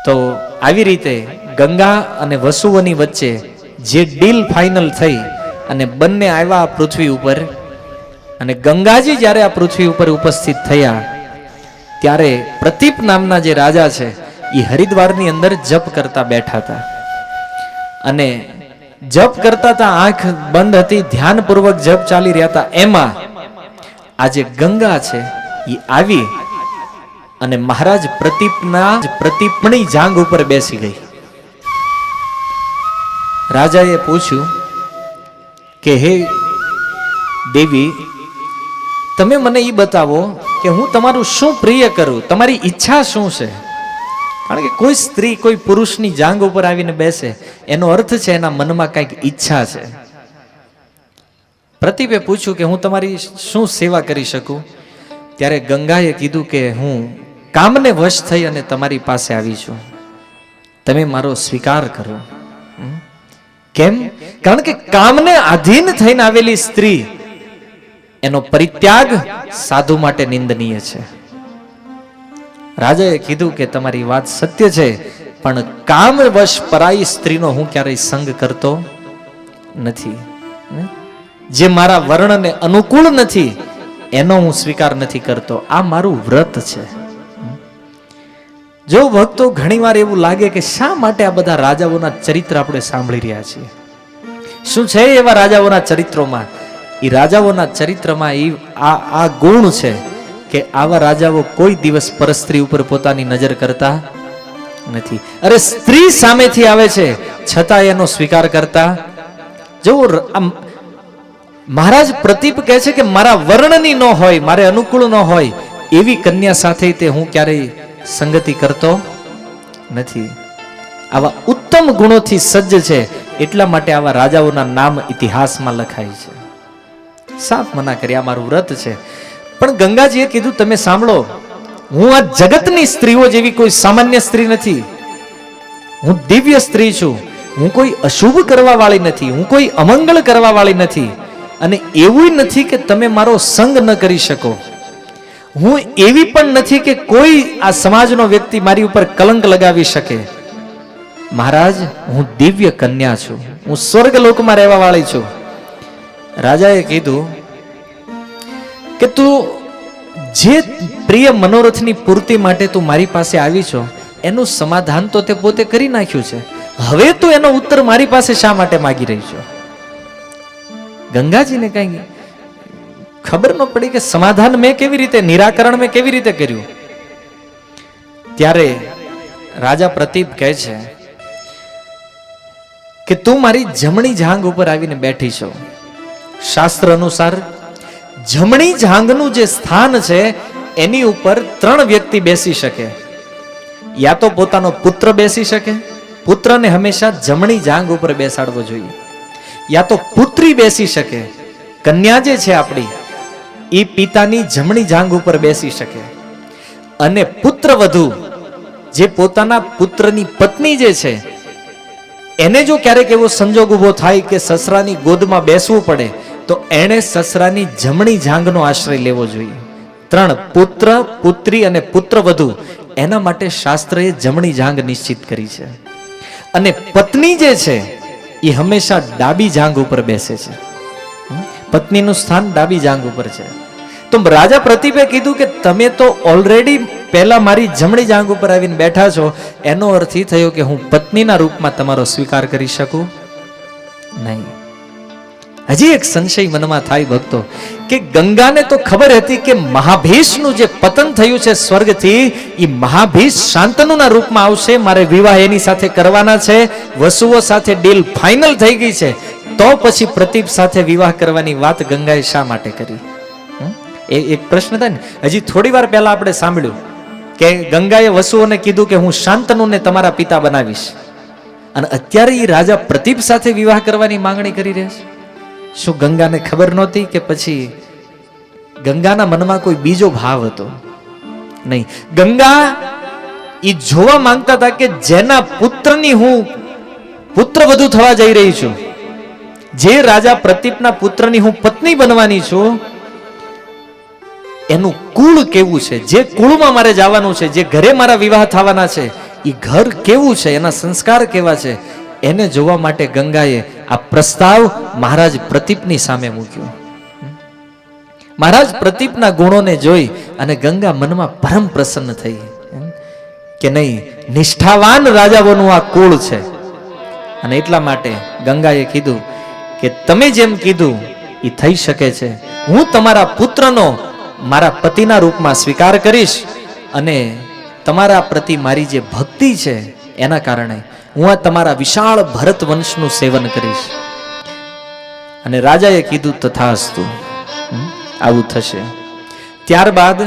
તો આવી રીતે ગંગા અને વસુઓની વચ્ચે જે ડીલ ફાઇનલ થઈ અને બંને આવ્યા પૃથ્વી ઉપર, અને ગંગાજી જ્યારે આ પૃથ્વી ઉપર ઉપસ્થિત થયા ત્યારે પ્રતીપ નામના જે રાજા છે એ હરિદ્વારની અંદર જપ કરતા બેઠા હતા. અને જપ કરતા હતા, આંખ બંધ હતી, ધ્યાનપૂર્વક જપ ચાલી રહ્યા હતા. એમાં આ જે ગંગા છે એ આવી અને મહારાજ પ્રતીપની જાંગ ઉપર બેસી ગઈ. રાજાએ પૂછ્યું કે હે દેવી, તમે મને એ બતાવો કે હું તમારું શું પ્રિય કરું, તમારી ઈચ્છા શું છે? કારણ કે કોઈ સ્ત્રી કોઈ પુરુષની જાંગ ઉપર આવીને બેસે એનો અર્થ છે એના મનમાં કંઈક ઈચ્છા છે. પ્રતીપે પૂછ્યું કે હું તમારી શું સેવા કરી શકું? ત્યારે ગંગાએ કીધું કે હું કામને વશ થઈ અને તમારી પાસે આવી છું, તમે મારો સ્વીકાર કરો. કેમ? કારણ કે કામને આધીન થઈને આવેલી સ્ત્રી, એનો પરિત્યાગ સાધુ માટે નિંદનીય છે. રાજાએ કીધું કે તમારી વાત સત્ય છે, પણ કામવશ પરાઈ સ્ત્રીનો હું ક્યારેય સંગ કરતો નથી. જે મારા વર્ણને અનુકૂળ નથી એનો હું સ્વીકાર નથી કરતો. આ મારું વ્રત છે. જો ભક્તો, ઘણીવાર એવું લાગે કે શા માટે આ બધા રાજાઓના ચરિત્ર આપણે સાંભળી રહ્યા છીએ? શું છે એવા રાજાઓના ચરિત્રોમાં? એ રાજાઓના ચરિત્રમાં આ ગુણ છે કે આવા રાજાઓ કોઈ દિવસ પરસ્ત્રી ઉપર પોતાની નજર કરતા નથી. અરે સ્ત્રી સામેથી આવે છે છતાં એનો સ્વીકાર કરતા. જો મહારાજ પ્રતીપ કહે છે કે મારા વર્ણની ન હોય, મારે અનુકૂળ ન હોય એવી કન્યા સાથે તે હું ક્યારેય સંગતિ કરતો નથી. આવા ઉત્તમ ગુણોથી સજ્જ છે, એટલા માટે આવા રાજાઓના નામ ઇતિહાસમાં લખાય છે. સાફ મના કરી, આ મારું વ્રત છે. પણ ગંગાજીએ કીધું, તમે સાંભળો, હું આ જગતની સ્ત્રીઓ જેવી કોઈ સામાન્ય સ્ત્રી નથી. હું દિવ્ય સ્ત્રી છું. હું કોઈ અશુભ કરવા વાળી નથી, હું કોઈ અમંગળ કરવા વાળી નથી. અને એવું નથી કે તમે મારો સંગ ન કરી શકો. હું એવી પણ નથી કે કોઈ આ સમાજનો વ્યક્તિ મારી ઉપર કલંક લગાવી શકે. મહારાજ, હું દિવ્ય કન્યા છું, હું સ્વર્ગલોકમાં રહેવા વાળી છું. રાજાએ કીધું કે તું જે પ્રિય મનોરથની પૂર્તિ માટે તું મારી પાસે આવી છો એનું સમાધાન તો તે પોતે કરી નાખ્યું છે. હવે તું એનો ઉત્તર મારી પાસે શા માટે માગી રહી છો? ગંગાજીને કઈ ખબર ન પડી કે સમાધાન મેં કેવી રીતે, નિરાકરણ મેં કેવી રીતે કર્યું? ત્યારે રાજા પ્રતીપ કહે છે કે તું મારી જમણી જાંઘ ઉપર આવીને બેઠી છો. શાસ્ત્ર અનુસાર જમણી જાંઘનું જે સ્થાન છે એની ઉપર 3 વ્યક્તિ બેસી શકે. યા તો પોતાનો પુત્ર બેસી શકે, પુત્રને હંમેશા જમણી જાંઘ ઉપર બેસાડવો જોઈએ. યા તો પુત્રી બેસી શકે, કન્યા જે છે આપણી એ પિતાની જમણી જાંઘ ઉપર બેસી શકે. અને પુત્રવધુ જે પોતાના પુત્રની પત્ની જે છે એને જો ક્યારેક એવો સંજોગ ઉભો થાય કે સસરાની ગોદમાં બેસવું પડે તો એણે સસરાની જમણી જાંઘનો આશ્રય લેવો જોઈએ. 3 પુત્ર, પુત્રી અને પુત્રવધુ, એના માટે શાસ્ત્રએ જમણી જાંઘ નિશ્ચિત કરી છે. અને પત્ની જે છે એ હંમેશા ડાબી જાંઘ ઉપર બેસે છે. પત્નીનું સ્થાન ડાબી જાંઘ ઉપર છે. તો રાજા પ્રતીપે કીધું કે તમે તો ઓલરેડી પહેલા મારી જમણી જાંઘ ઉપર આવીને બેઠા છો, એનો અર્થ એ થયો કે હું પત્નીના રૂપમાં તમારો સ્વીકાર કરી શકું નહીં. હજી એક સંશય મનમાં થાય ભક્તો, કે ગંગાને તો ખબર હતી કે મહાભીષનું જે પતન થયું છે સ્વર્ગથી, એ મહાભીષ શાંતનુના રૂપમાં આવશે, મારે વિવાહ એની સાથે કરવાના છે, વસુઓ સાથે ડીલ ફાઇનલ થઈ ગઈ છે, તો પછી પ્રતીપ સાથે વિવાહ કરવાની વાત ગંગાએ શા માટે કરી? એ એક પ્રશ્ન થાય ને. હજી થોડી વાર પહેલા આપણે સાંભળ્યું કે ગંગાએ વસુઓને કીધું કે હું શાંતનુને તમારા પિતા બનાવીશ, અને અત્યારે એ રાજા પ્રતીપ સાથે વિવાહ કરવાની માંગણી કરી રહ્યા છે. શું ગંગાને ખબર નહોતી કે પછી ગંગાના મનમાં કોઈ બીજો ભાવ હતો? નહીં, ગંગા એ જોવા માંગતા હતા કે જેના પુત્રની હું પુત્રવધુ થવા જઈ રહી છું, જે રાજા પ્રતીપના પુત્રની હું પત્ની બનવાની છું, એનું કુળ કેવું છે, જે કુળમાં મારે જવાનું છે, જે ઘરે મારા વિવાહ થવાના છે, એ ઘર કેવું છે, એના સંસ્કાર કેવા છે, એને જોવા માટે ગંગાએ આ પ્રસ્તાવ મહારાજ પ્રતીપની સામે મૂક્યો. મહારાજ પ્રતીપના ગુણોને જોઈ અને ગંગા મનમાં પરમ પ્રસન્ન થઈ કે નહીં, નિષ્ઠાવાન રાજાઓનું આ કુળ છે. અને એટલા માટે ગંગાએ કીધું કે તમે જેમ કીધું એ થઈ શકે છે. હું તમારા પુત્રનો મારા પતિના રૂપમાં સ્વીકાર કરીશ અને તમારા પ્રતિ મારી જે ભક્તિ છે એના કારણે હું આ તમારા વિશાળ ભરત વંશનું સેવન કરીશ. અને રાજાએ કીધું તથાસ્તુ, આવું થશે. ત્યારબાદ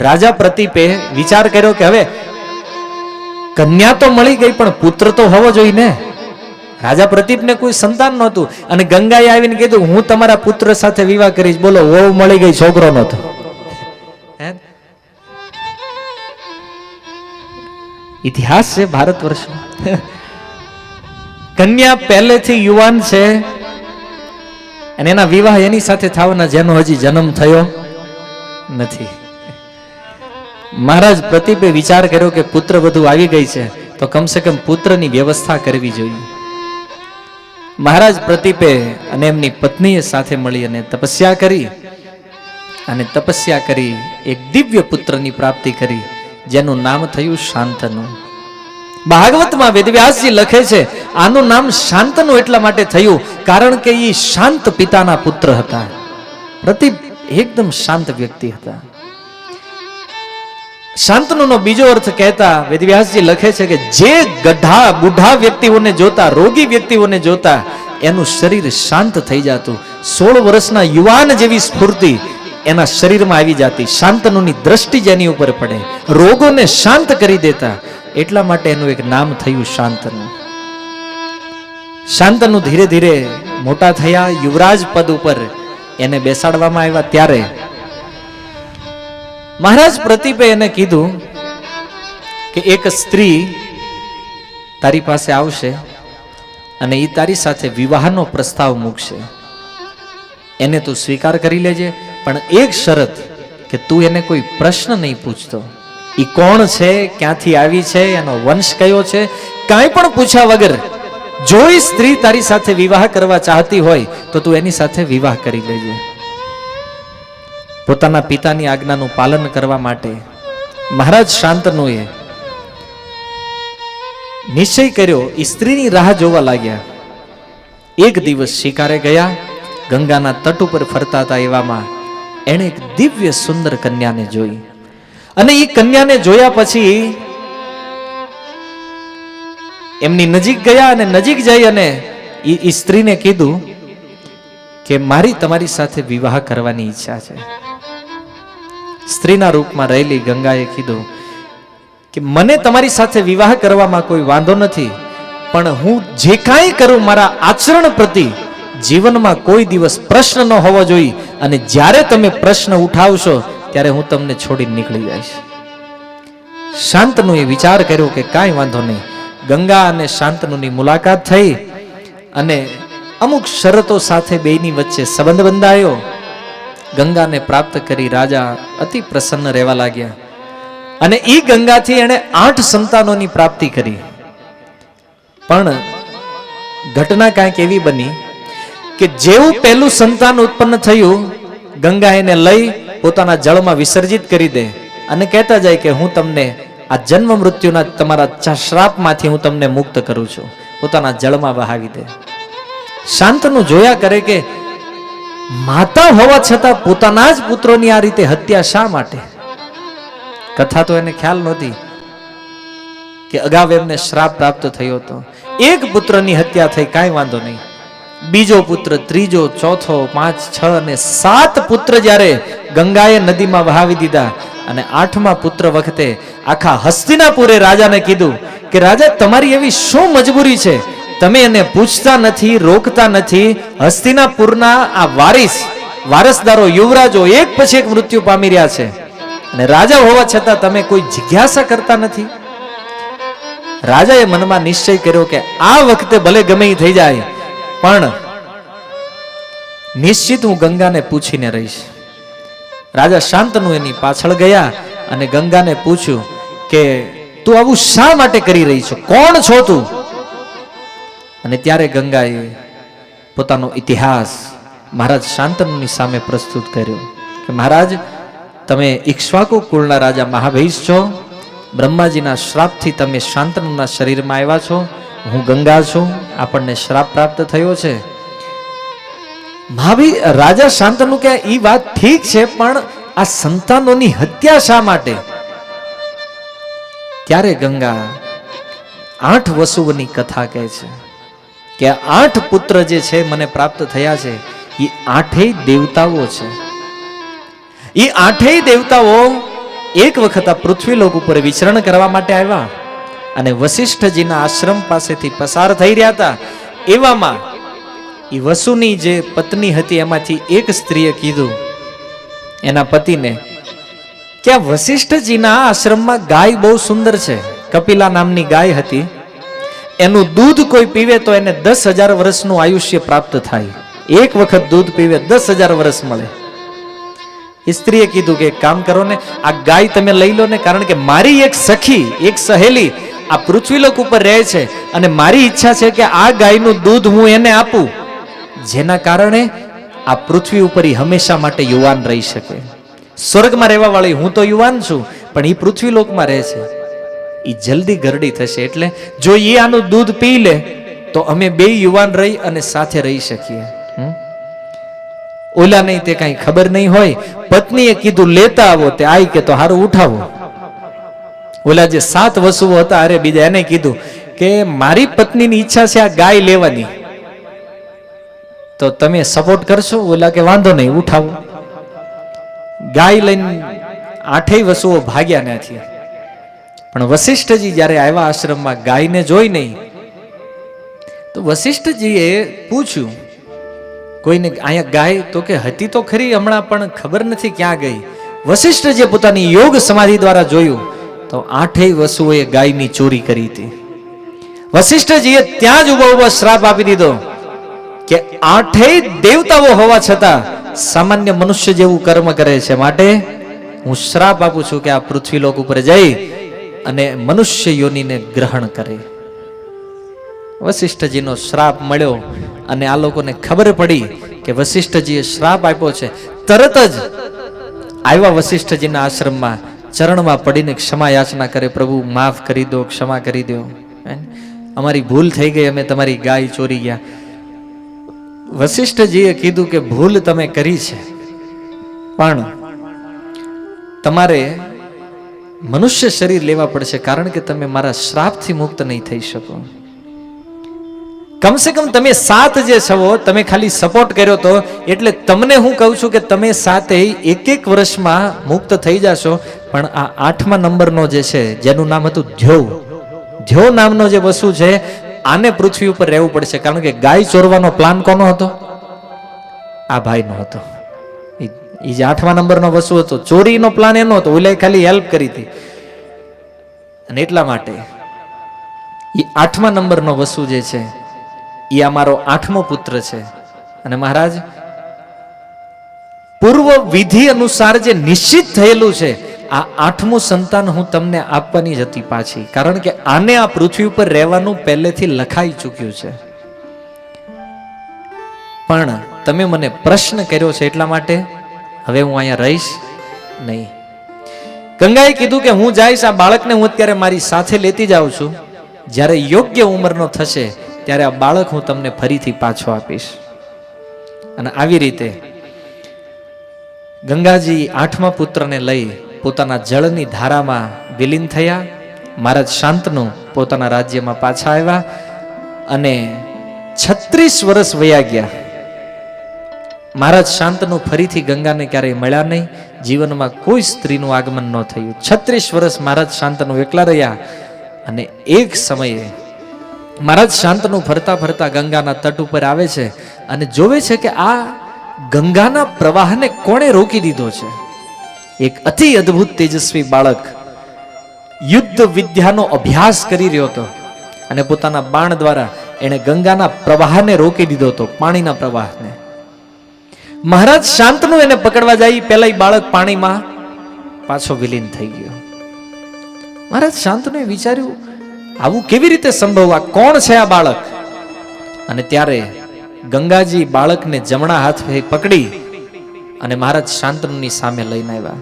રાજા પ્રતીપે વિચાર કર્યો કે હવે કન્યા તો મળી ગઈ પણ પુત્ર તો હોવો જોઈએ ને. રાજા પ્રતીપને કોઈ સંતાન નહોતું અને ગંગાએ આવીને કીધું હું તમારા પુત્ર સાથે વિવાહ કરીશ. બોલો, વહુ મળી ગઈ, છોકરો નહોતો. ઇતિહાસ છે ભારત વર્ષનો. કન્યા પહેલેથી યુવાન છે અને એના વિવાહ એની સાથે થવાના જેનો હજી જન્મ થયો નથી. મહારાજ પ્રતીપે વિચાર કર્યો કે પુત્ર બધું આવી ગઈ છે તો કમસે કમ પુત્રની વ્યવસ્થા કરવી જોઈએ. મહારાજ પ્રતીપે અને એમની પત્નીએ સાથે મળી અને તપસ્યા કરી એક દિવ્ય પુત્રની પ્રાપ્તિ કરી જેનું નામ થયું શાંતનુ. ભાગવતમાં વેદવ્યાસજી લખે છે આનું નામ શાંતનુ એટલા માટે થયું કારણ કે એ શાંત પિતાના પુત્ર હતા. પ્રતીપ એકદમ શાંત વ્યક્તિ હતા. શાંતનુનો બીજો અર્થ કહેતા વેદવ્યાસજી લખે છે કે જે ગઢા બુઢા વ્યક્તિઓને જોતા, રોગી વ્યક્તિઓને જોતા એનું શરીર શાંત થઈ જતું. 16 વર્ષના યુવાન જેવી સ્ફૂર્તિ એના શરીરમાં આવી જતી. શાંતનુની દ્રષ્ટિ જેની ઉપર પડે રોગોને શાંત કરી દેતા. એટલા માટે એનું એક નામ થયું શાંતનુ. શાંતનુ ધીરે ધીરે મોટા થયા. યુવરાજ પદ ઉપર એને બેસાડવામાં આવ્યા. ત્યારે મહારાજ પ્રતીપે એને કીધું કે એક સ્ત્રી તારી પાસે આવશે અને એ તારી સાથે વિવાહનો પ્રસ્તાવ મૂકશે. એને તું સ્વીકાર કરી લેજે, પણ એક શરત કે તું એને કોઈ પ્રશ્ન નહીં પૂછતો. એ કોણ છે, ક્યાંથી આવી છે, એનો વંશ કયો છે, કાંઈ પણ પૂછ્યા વગર જો એ સ્ત્રી તારી સાથે વિવાહ કરવા ચાહતી હોય તો તું એની સાથે વિવાહ કરી લેજે. પોતાના પિતાની આજ્ઞાનું પાલન કરવા માટે મહારાજ શાંતનુએ નિશ્ચય કર્યો. એ સ્ત્રીની રાહ જોવા લાગ્યા. એક દિવસ શિકારે ગયા. ગંગાના તટ ઉપર ફરતા હતા એવામાં એણે એક દિવ્ય સુંદર કન્યાને જોઈ અને એ કન્યાને જોયા પછી એમની નજીક ગયા અને નજીક જઈ અને એ સ્ત્રીને કીધું કે મારી તમારી સાથે વિવાહ કરવાની ઈચ્છા છે. સ્ત્રીના રૂપમાં રહેલી ગંગાએ કીધું કે મને તમારી સાથે વિવાહ કરવામાં કોઈ વાંધો નથી, પણ હું જે કાંઈ કરું મારા આચરણ પ્રતિ જીવનમાં કોઈ દિવસ પ્રશ્ન ન હોવો જોઈએ અને જ્યારે તમે પ્રશ્ન ઉઠાવશો ત્યારે હું તમને છોડીને નીકળી જઈશ. શાંતનુએ વિચાર કર્યો કે કાંઈ વાંધો નહીં. ગંગા અને શાંતનુની મુલાકાત થઈ અને અમુક શરતો સાથે બેયની વચ્ચે સંબંધ બંધાયો. ગંગાને પ્રાપ્ત કરી રાજા અતિ પ્રસન્ન રહેવા લાગ્યા અને એ ગંગાથી એણે 8 સંતાનોની પ્રાપ્તિ કરી. પણ ઘટના કાંઈક એવી બની કે જેવું પહેલું સંતાન ઉત્પન્ન થયું ગંગા એને લઈ પોતાના જળમાં વિસર્જિત કરી દે અને કહેતા જાય કે હું તમને આ જન્મ મૃત્યુના તમારા શ્રાપમાંથી હું તમને મુક્ત કરું છું. પોતાના જળમાં વહાવી દે. શાંતનુ જોયા કરે કે માતા હોવા છતાં પોતાના જ પુત્રોની આ રીતે હત્યા શા માટે? કથા તો એને ખ્યાલ નહોતી કે અગાઉ એમને શ્રાપ પ્રાપ્ત થયો હતો. એક પુત્રની હત્યા થઈ, કાંઈ વાંધો નહીં. બીજો પુત્ર, ત્રીજો, ચોથો, 5, 6 અને 7 પુત્ર જ્યારે ગંગાએ નદીમાં વહાવી દીધા અને 8મા પુત્ર વખતે આખા હસ્તિનાપુરે રાજાને કીધું કે રાજા તમારી એવી શું મજબૂરી છે, તમે એને પૂછતા નથી, રોકતા નથી. હસ્તિનાપુરના આ વારસદારો યુવરાજો એક પછી એક મૃત્યુ પામી રહ્યા છે અને રાજા હોવા છતાં તમે કોઈ જિજ્ઞાસા કરતા નથી. રાજાએ મનમાં નિશ્ચય કર્યો કે આ વખતે ભલે ગમે એ થઈ જાય પણ નિશ્ચિત હું ગંગાને પૂછીને રહીશ. રાજા શાંતનુ એની પાછળ ગયા અને ગંગાને પૂછ્યું કે તું આવું શા માટે કરી રહી છો? કોણ છો તું? અને ત્યારે ગંગાએ પોતાનો ઇતિહાસ મહારાજ શાંતનુની સામે પ્રસ્તુત કર્યો કે મહારાજ, તમે ઇક્ષ્વાકુ કુળના રાજા મહાભૈષ છો. બ્રહ્માજીના શ્રાપથી તમે શાંતનુના શરીરમાં આવ્યા છો. હું ગંગા છું. આપણને શ્રાપ પ્રાપ્ત થયો છે. રાજા શાંતનુ કે એ વાત ઠીક છે, પણ આ સંતાનોની હત્યા શા માટે? ત્યારે ગંગા 8 વસુઓની કથા કહે છે કે 8 પુત્ર જે છે મને પ્રાપ્ત થયા છે, એ 8 દેવતાઓ છે. એ 8 દેવતાઓ એક વખત આ પૃથ્વીલોક ઉપર વિચરણ કરવા માટે આવ્યા અને વશિષ્ઠજીના આશ્રમ પાસેથી પસાર થઈ રહ્યા હતા. એવામાં એ વસુની જે પત્ની હતી એમાંથી એક સ્ત્રીએ કીધું એના પતિને કે આ વશિષ્ઠજીના આશ્રમમાં ગાય બહુ સુંદર છે. કપિલા નામની ગાય હતી. એનું દૂધ કોઈ પીવે તો એને 10,000 વર્ષનું આયુષ્ય પ્રાપ્ત થાય. એક વખત દૂધ પીવે 10,000 વર્ષ મળે. સ્ત્રીએ કીધું કે એક કામ કરો ને, આ ગાય તમે લઈ લો ને, કારણ કે મારી એક સખી, એક સહેલી આ પૃથ્વીલોક ઉપર રહે છે અને મારી ઈચ્છા છે કે આ ગાયનું દૂધ હું એને આપું, જેના કારણે આ પૃથ્વી ઉપર હંમેશા માટે યુવાન રહી શકે. સ્વર્ગમાં રહેવા વાળી હું તો યુવાન છું, પણ એ પૃથ્વીલોકમાં રહે છે, એ જલ્દી ગરડી થશે. એટલે જો એ આનું દૂધ પી લે તો અમે બે યુવાન રહી અને સાથે રહી શકીએ. ઓલા નહીં તે કઈ ખબર નહીં હોય. પત્નીએ કીધું લેતા આવો. તે આઈ કે તો હારું ઉઠાવો. ઓલા જે 7 વસુઓ હતા, અરે બીજા એને કીધું કે મારી પત્નીની ઈચ્છા છે આ ગાય લેવાની, તો તમે સપોર્ટ કરશો? ઓલા કે વાંધો નહીં, ઉઠાવો. ગાય લઈને 8 વસુઓ ભાગ્યા ત્યાંથી. પણ વશિષ્ઠજી જ્યારે આવ્યા આશ્રમમાં, ગાયને જોઈ નહીં તો વશિષ્ઠજીએ પૂછ્યું કોઈને, અહીંયા ગાય? તો કે હતી તો ખરી, હમણાં પણ ખબર નથી ક્યાં ગઈ. વશિષ્ઠજીએ પોતાની યોગ સમાધિ દ્વારા જોયું તો 8 વસુઓએ ગાયની ચોરી કરી હતી. વશિષ્ઠજીએ ત્યાં જ ઉભા ઉભા શ્રાપ આપી દીધો કે 8 દેવતાઓ હોવા છતાં સામાન્ય મનુષ્ય જેવું કર્મ કરે છે, માટે હું શ્રાપ આપું છું કે આ પૃથ્વીલોક ઉપર જઈ અને મનુષ્ય યોનિને ગ્રહણ કરે. વશિષ્ઠજીનો શ્રાપ મળ્યો અને આ લોકોને ખબર પડી કે વશિષ્ઠજીએ શ્રાપ આપ્યો છે. તરત જ આવ્યા વશિષ્ઠજીના આશ્રમમાં, ચરણમાં પડીને ક્ષમા યાચના કરે, પ્રભુ માફ કરી દો, ક્ષમા કરી દો, અમારી ભૂલ થઈ ગઈ, અમે તમારી ગાય ચોરી ગયા. વશિષ્ઠજીએ કીધું કે ભૂલ તમે કરી છે, પણ તમારે મનુષ્ય શરીર લેવા પડશે, કારણ કે તમે મારા શ્રાપથી મુક્ત નહીં થઈ શકો. કમસે કમ તમે 7 જે છો, તમે ખાલી સપોર્ટ કર્યો તો, એટલે તમને હું કહું છું કે તમે 7 એક વર્ષમાં મુક્ત થઈ જશો. પણ આ 8મા નંબરનો જે છે, જેનું નામ હતું ધ્યો નામનો જે વસુ છે, આને પૃથ્વી ઉપર રહેવું પડશે, કારણ કે ગાય ચોરવાનો પ્લાન કોનો હતો? આ ભાઈનો હતો. એ જે 8મા નંબરનો વસુ હતો, ચોરીનો પ્લાન એનો હતો, ઓલે ખાલી હેલ્પ કરી હતી. અને એટલા માટે એ 8મા નંબરનો વસુ જે છે એ અમારો 8મો પુત્ર છે. અને મહારાજ, પૂર્વ વિધિ અનુસાર જે નિશ્ચિત થયેલું છે, આ 8મું સંતાન હું તમને આપવાની જ હતી પાછી, કારણ કે આને આ પૃથ્વી ઉપર રહેવાનું પહેલેથી લખાઈ ચૂક્યું છે. પણ તમે મને પ્રશ્ન કર્યો છે એટલા માટે હવે હું અહીંયા રહીશ નહીં. ગંગાએ કીધું કે હું જઈશ, આ બાળકને હું અત્યારે મારી સાથે લેતી જાઉં છું, જ્યારે યોગ્ય ઉંમરનો થશે ત્યારે આ બાળક હું તમને ફરીથી પાછો આપીશ. અને આવી રીતે ગંગાજી 8મા પુત્રને લઈ પોતાના જળની ધારામાં વિલીન થયા. મહારાજ શાંતનુ પોતાના રાજ્યમાં પાછા આવ્યા અને 36 વર્ષ વયા ગયા. મહારાજ શાંતનુ ફરીથી ગંગાને ક્યારેય મળ્યા નહીં. જીવનમાં કોઈ સ્ત્રીનું આગમન ન થયું. 36 વર્ષ મહારાજ શાંતનુ એકલા રહ્યા. અને એક સમયે મહારાજ શાંતનુ ફરતા ફરતા ગંગાના તટ ઉપર આવે છે અને જોવે છે કે આ ગંગાના પ્રવાહને કોણે રોકી દીધો છે. એક અતિ અદ્ભુત તેજસ્વી બાળક યુદ્ધ વિદ્યાનો અભ્યાસ કરી રહ્યો હતો અને પોતાના બાણ દ્વારા એણે ગંગાના પ્રવાહને રોકી દીધો હતો, પાણીના પ્રવાહને. મહારાજ શાંતનુ એને પકડવા જાય પહેલા બાળક પાણીમાં પાછો વિલીન થઈ ગયો. મહારાજ શાંતનુએ વિચાર્યું આવું કેવી રીતે સંભવ, આ કોણ છે આ બાળક? અને ત્યારે ગંગાજી બાળકને જમણા હાથે પકડી અને મહારાજ શાંતનુની સામે લઈને આવ્યા.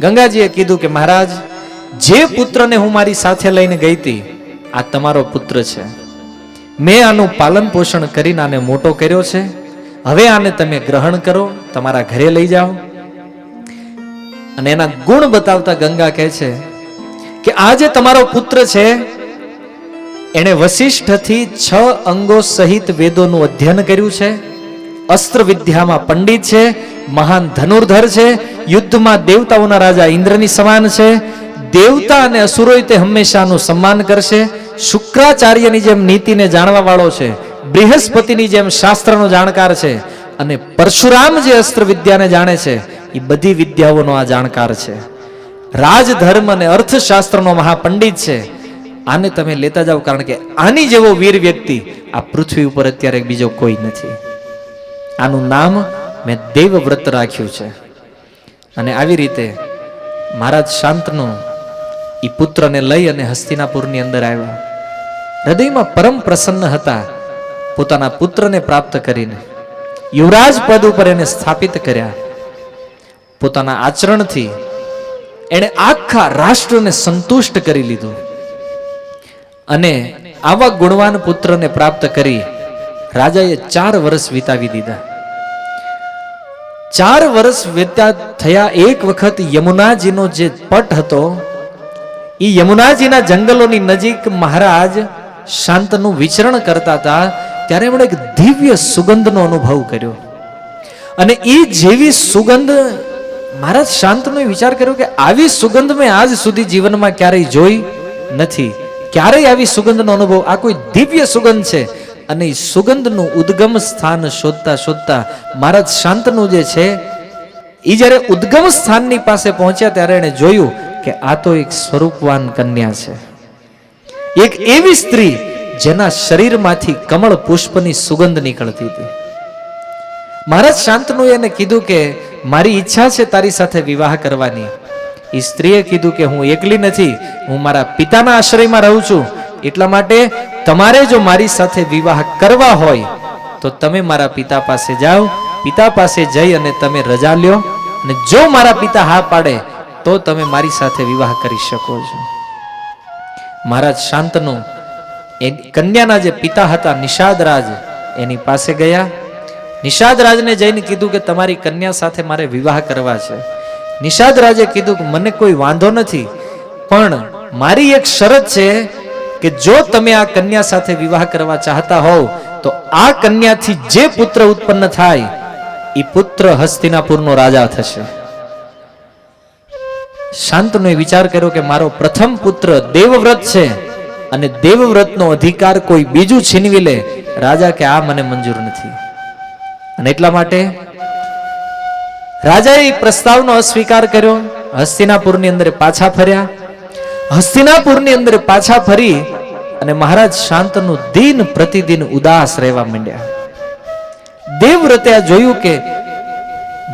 ગંગાજીએ કીધું કે મહારાજ, જે પુત્રને હું મારી સાથે લઈને ગઈ હતી, આ તમારો પુત્ર છે. મેં આનું પાલન પોષણ કરીને આને મોટો કર્યો છે. હવે આને તમે ગ્રહણ કરો, તમારા ઘરે લઈ જાઓ. અને એના ગુણ બતાવતા ગંગા કહે છે કે આ જે તમારો પુત્ર છે, એણે વશિષ્ઠથી 6 અંગો સહિત વેદોનું અધ્યયન કર્યું છે, અસ્ત્ર વિદ્યામાં પંડિત છે, મહાન ધનુર્ધર છે, યુદ્ધમાં દેવતાઓના રાજા ઇન્દ્રની સમાન છે. દેવતા અને અસુરોય તે હંમેશાનું સન્માન કરશે. શુક્રાચાર્યની જેમ નીતિને જાણવા વાળો છે, બૃહસ્પતિની જેમ શાસ્ત્રનો જાણકાર છે, અને પરશુરામ જે અસ્ત્ર વિદ્યાને જાણે છે, એ બધી વિદ્યાઓનો આ જાણકાર છે. રાજધર્મ અને અર્થશાસ્ત્રનો મહાપંડિત છે. આને તમે લેતા જાઓ, કારણ કે આની જેવો વીર વ્યક્તિ આ પૃથ્વી ઉપર અત્યારે બીજો કોઈ નથી. આનું નામ મેં દેવવ્રત રાખ્યું છે. અને આવી રીતે મહારાજ શાંતનુ એ પુત્રને લઈ અને હસ્તિનાપુરની અંદર આવ્યા. હૃદયમાં પરમ પ્રસન્ન હતા પોતાના પુત્રને પ્રાપ્ત કરીને. યુવરાજ પદ ઉપર એને સ્થાપિત કર્યા. પોતાના આચરણથી એણે આખા રાષ્ટ્રને સંતુષ્ટ કરી લીધું. અને આવા ગુણવાન પુત્રને પ્રાપ્ત કરી રાજાએ 4 વર્ષ વિતાવી દીધા. 4 વર્ષ વીત્યા થયા. એક વખત યમુનાજીનો જે પટ હતો, એ યમુનાજીના જંગલોની નજીક મહારાજ શાંતનું વિચરણ કરતા હતા. ત્યારે એમણે એક દિવ્ય સુગંધનો અનુભવ કર્યો. અને એ જેવી સુગંધ, મહારાજ શાંતનો વિચાર કર્યો કે આવી સુગંધ મેં આજ સુધી જીવનમાં ક્યારેય જોઈ નથી. ક્યારેય આવી સુગંધનો અનુભવ, આ કોઈ દિવ્ય સુગંધ છે. અને એ સુગંધનું ઉદ્ગમ સ્થાન શોધતા શોધતા મહારાજ શાંતનું જે છે, એ જ્યારે ઉદ્ગમ સ્થાનની પાસે પહોંચ્યા ત્યારે એણે જોયું કે આ તો એક સ્વરૂપવાન કન્યા છે. એક એવી સ્ત્રી જેના શરીરમાંથી કમળ પુષ્પની સુગંધ નીકળતી હતી. મહારાજ શાંતનુએ એને કીધું કે મારી ઈચ્છા છે તારી સાથે વિવાહ કરવાની. એ સ્ત્રીએ કીધું કે હું એકલી નથી, હું મારા પિતાના આશ્રયમાં રહું છું. એટલા માટે તમારે જો મારી સાથે વિવાહ કરવા હોય તો તમે મારા પિતા પાસે જાઓ. પિતા પાસે જઈ અને તમે રજા લ્યો, અને જો મારા પિતા હા પાડે તો તમે મારી સાથે વિવાહ કરી શકો છો. મહારાજ શાંતનુ એ કન્યાના જે પિતા હતા નિષાદ રાજ, એની પાસે ગયા. નિષાદ રાજને જઈને કીધું કે તમારી કન્યા સાથે મારે વિવાહ કરવા છે. નિષાદ રાજે કીધું કે મને કોઈ વાંધો નથી, પણ મારી એક શરત છે કે જો તમે આ કન્યા સાથે વિવાહ કરવા ચાહતા હોવ તો આ કન્યાથી જે પુત્ર ઉત્પન્ન થાય એ પુત્ર હસ્તિનાપુરનો રાજા થશે. શાંતનુએ વિચાર કર્યો કે મારો પ્રથમ પુત્ર દેવવ્રત છે, અને દેવવ્રતનો અધિકાર કોઈ બીજું છીનવી લે, રાજા કે આ મને મંજૂર નથી. અને એટલા માટે રાજાએ એ પ્રસ્તાવનો અસ્વીકાર કર્યો. હસ્તિનાપુરની અંદર પાછા ફર્યા. હસ્તિનાપુરની અંદર પાછા ફરી અને મહારાજ શાંતનુ દિન પ્રતિદિન ઉદાસ રહેવા માંડ્યા. દેવવ્રતે આ જોયું કે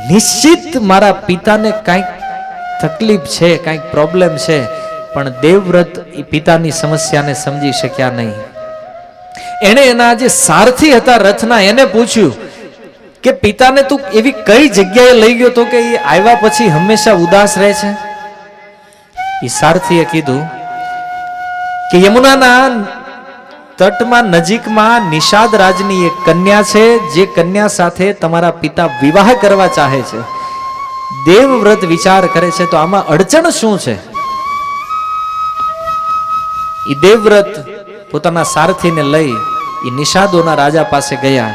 નિશ્ચિત મારા પિતાને કંઈક તકલીફ છે, કંઈક પ્રોબ્લેમ છે, પણ દેવવ્રત એ પિતાની સમસ્યાને સમજી શક્યા નહીં. એણે એના જે સારથી હતા રથના, એને પૂછ્યું કે પિતાને તું એવી કઈ જગ્યાએ લઈ ગયો તો કે એ આવ્યા પછી હંમેશા ઉદાસ રહે છે? એ સારથીએ કીધું કે યમુનાના તટમાં નજીકમાં નિષાદ રાજની એક કન્યા છે, જે કન્યા સાથે તમારા પિતા વિવાહ કરવા ચાહે છે. દેવવ્રત વિચાર કરે છે તો આમાં અડચણ શું છે? એ દેવવ્રત પોતાના સારથીને લઈ એ નિષાદોના રાજા પાસે ગયા.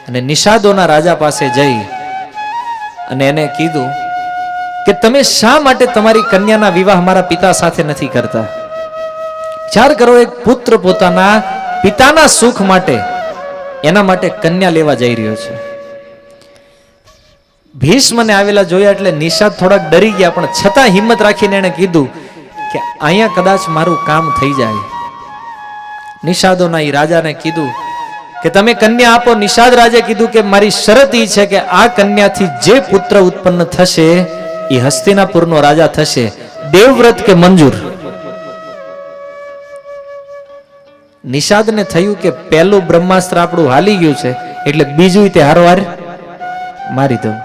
અને નિષાદોના રાજા પાસે જઈ અને એને કીધું કે તમે શા માટે તમારી કન્યાના વિવાહ મારા પિતા સાથે નથી કરતા? વિચાર કરો, એક પુત્ર પોતાના પિતાના સુખ માટે, એના માટે કન્યા લેવા જઈ રહ્યો છે. ભીષ્મને આવેલા જોયા એટલે નિષાદ થોડાક ડરી ગયા, પણ છતાં હિંમત રાખીને એને કીધું કે અહીંયા કદાચ મારું કામ થઈ જાય. નિષાદોના એ રાજાને કીધું કે તમે કન્યા આપો. નિષાદ રાજે કીધું કે મારી શરત એ છે કે આ કન્યાથી જે પુત્ર ઉત્પન્ન થશે એ હસ્તિનાપુરનો રાજા થશે. દેવવ્રત કે મંજૂર? નિષાદને થયું કે પહેલું બ્રહ્માસ્ત્ર આપણું હાલી ગયું છે, એટલે બીજું તે હારવાર મારી દઉં.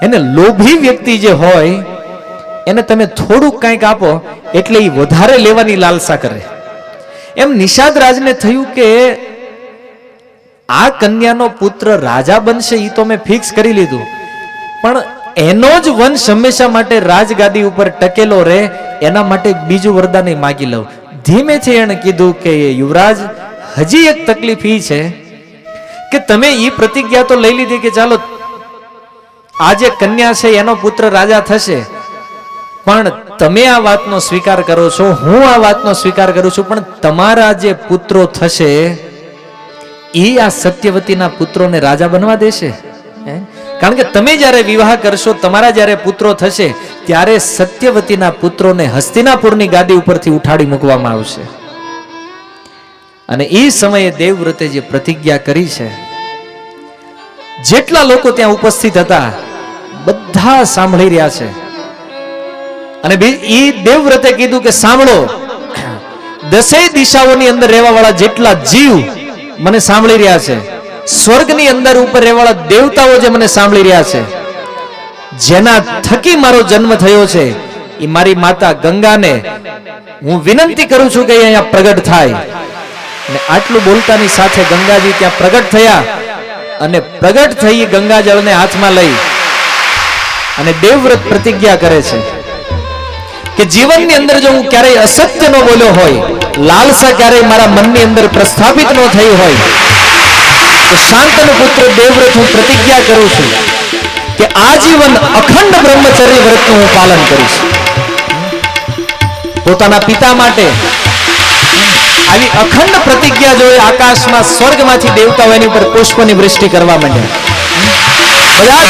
એને લોભી વ્યક્તિ જે હોય એને તમે થોડુંક કંઈક આપો એટલે એ વધારે લેવાની લાલસા કરે. એમ નિષાદ રાજને થયું કે આ કન્યાનો પુત્ર રાજા બનશે એ તો મેં ફિક્સ કરી લીધું, પણ એનો જ વંશ હંમેશા માટે રાજગાદી ઉપર ટકેલો રહે એના માટે બીજું વરદાન માગી લઉં. ધીમેથી એણે કીધું કે યુવરાજ, હજી એક તકલીફ એ છે કે તમે એ પ્રતિજ્ઞા તો લઈ લીધી કે ચાલો આ જે કન્યા છે એનો પુત્ર રાજા થશે, પણ તમે આ વાતનો સ્વીકાર કરો છો, હું આ વાતનો સ્વીકાર કરું છું, પણ તમારા જે પુત્રો થશે એ આ સત્યવતીના પુત્રોને રાજા બનવા દેશે? કારણ કે તમે જ્યારે વિવાહ કરશો, તમારા જ્યારે પુત્રો થશે ત્યારે સત્યવતીના પુત્રોને હસ્તિનાપુરની ગાદી ઉપરથી ઉઠાડી મૂકવામાં આવશે. અને એ સમયે દેવવ્રતે જે પ્રતિજ્ઞા કરી છે, જેટલા લોકો ત્યાં ઉપસ્થિત હતા બધા સાંભળી રહ્યા છે. અને એ દેવવ્રતે કીધું કે સાંભળો, દસેય દિશાઓની અંદર રહેવા વાળા જેટલા જીવ મને સાંભળી રહ્યા છે, સ્વર્ગની અંદર ઉપર રહેવાળા દેવતાઓ જે મને સાંભળી રહ્યા છે, જેના થકી મારો જન્મ થયો છે એ મારી માતા ગંગાને હું વિનંતી કરું છું કે અહીંયા પ્રગટ થાય. અને આટલું બોલતાની સાથે ગંગાજી ત્યાં પ્રગટ થયા અને પ્રગટ થઈ ગંગાજળને હાથમાં લઈ અને દેવવ્રત પ્રતિજ્ઞા કરે છે કે જીવનની અંદર જો હું ક્યારેય અસત્ય ન બોલ્યો હોય, લાલસા ક્યારેય મારા મનની અંદર પ્રસ્થાપિત ન થઈ હોય, તો શાંતનુ પુત્ર દેવવ્રત હું પ્રતિજ્ઞા કરું છું કે આજીવન અખંડ બ્રહ્મચર્ય વ્રતનું હું પાલન કરીશ. પોતાના પિતા માટે આવી અખંડ પ્રતિજ્ઞા જોઈ આકાશમાં સ્વર્ગમાંથી દેવતાઓ એની ઉપર પુષ્પની વૃષ્ટિ કરવા માંડ્યા.